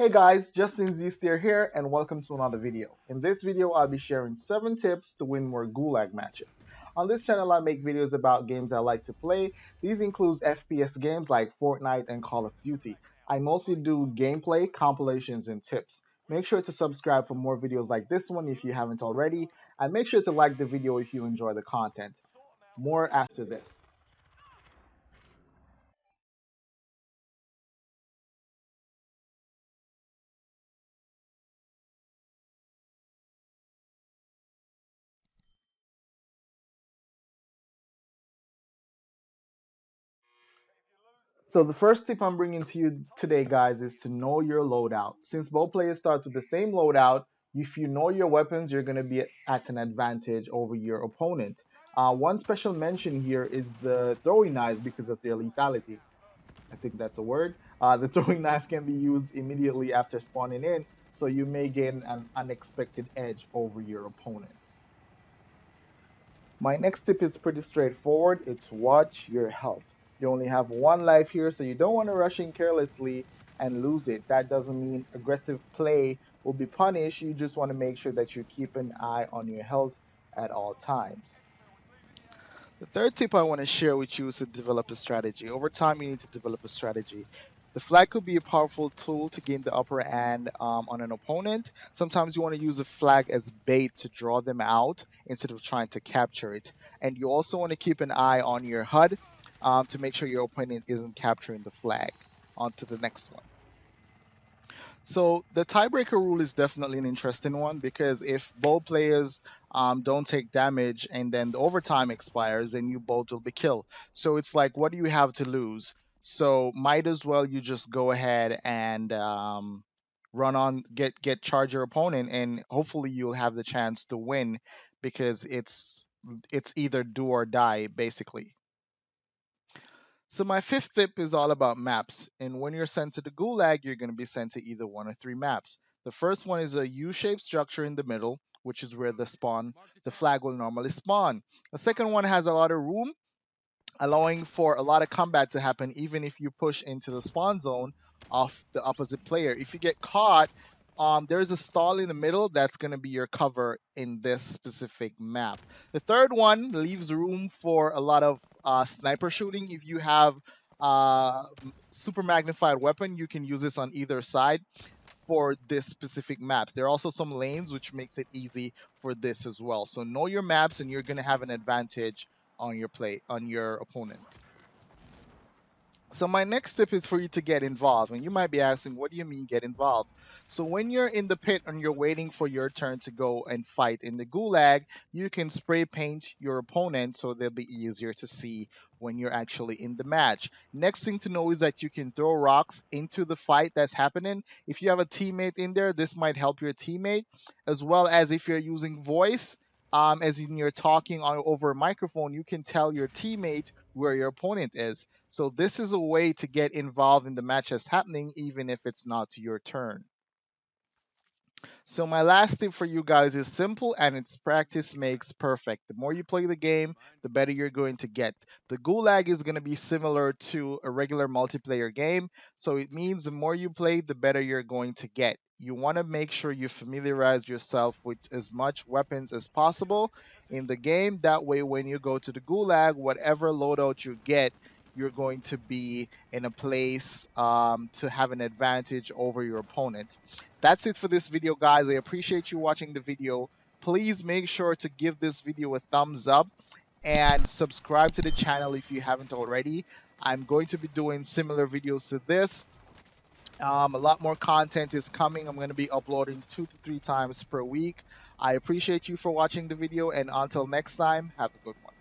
Hey guys, Justin Steer here and welcome to another video. In this video, I'll be sharing 7 tips to win more Gulag matches. On this channel, I make videos about games I like to play. These include FPS games like Fortnite and Call of Duty. I mostly do gameplay, compilations, and tips. Make sure to subscribe for more videos like this one if you haven't already, and make sure to like the video if you enjoy the content. More after this. So the first tip I'm bringing to you today, guys, is to know your loadout. Since both players start with the same loadout, if you know your weapons, you're going to be at an advantage over your opponent. One special mention here is the throwing knives because of their lethality. I think that's a word. The throwing knife can be used immediately after spawning in, so you may gain an unexpected edge over your opponent. My next tip is pretty straightforward. It's watch your health. You only have one life here, so you don't want to rush in carelessly and lose it. That doesn't mean aggressive play will be punished. You just want to make sure that you keep an eye on your health at all times. The third tip I want to share with you is to develop a strategy. Over time, you need to develop a strategy. The flag could be a powerful tool to gain the upper hand on an opponent. Sometimes you want to use a flag as bait to draw them out instead of trying to capture it. And you also want to keep an eye on your HUD to make sure your opponent isn't capturing the flag. On to the next one. So the tiebreaker rule is definitely an interesting one because if both players don't take damage and then the overtime expires, then you both will be killed. So it's like, what do you have to lose? So might as well you just go ahead and run on, get charge your opponent, and hopefully you'll have the chance to win because it's either do or die basically. So my fifth tip is all about maps. And when you're sent to the Gulag, you're going to be sent to either one or three maps. The first one is a U-shaped structure in the middle, which is where the flag will normally spawn. The second one has a lot of room, allowing for a lot of combat to happen even if you push into the spawn zone of the opposite player. If you get caught, there's a stall in the middle that's going to be your cover in this specific map. The third one leaves room for a lot of sniper shooting. If you have super magnified weapon, you can use this on either side for this specific maps. There are also some lanes which makes it easy for this as well. So know your maps and you're going to have an advantage on your opponent. So my next tip is for you to get involved. And you might be asking, what do you mean get involved? So when you're in the pit and you're waiting for your turn to go and fight in the gulag, you can spray paint your opponent so they'll be easier to see when you're actually in the match. Next thing to know is that you can throw rocks into the fight that's happening. If you have a teammate in there, this might help your teammate, as well as if you're using voice, as in you're talking over a microphone, you can tell your teammate where your opponent is. So this is a way to get involved in the match that's happening, even if it's not your turn. So my last tip for you guys is simple and it's practice makes perfect. The more you play the game, the better you're going to get. The Gulag is going to be similar to a regular multiplayer game. So it means the more you play, the better you're going to get. You want to make sure you familiarize yourself with as much weapons as possible in the game. That way, when you go to the Gulag, whatever loadout you get, you're going to be in a place to have an advantage over your opponent. That's it for this video, guys. I appreciate you watching the video. Please make sure to give this video a thumbs up and subscribe to the channel if you haven't already. I'm going to be doing similar videos to this. A lot more content is coming. I'm going to be uploading 2 to 3 times per week. I appreciate you for watching the video, and until next time, have a good one.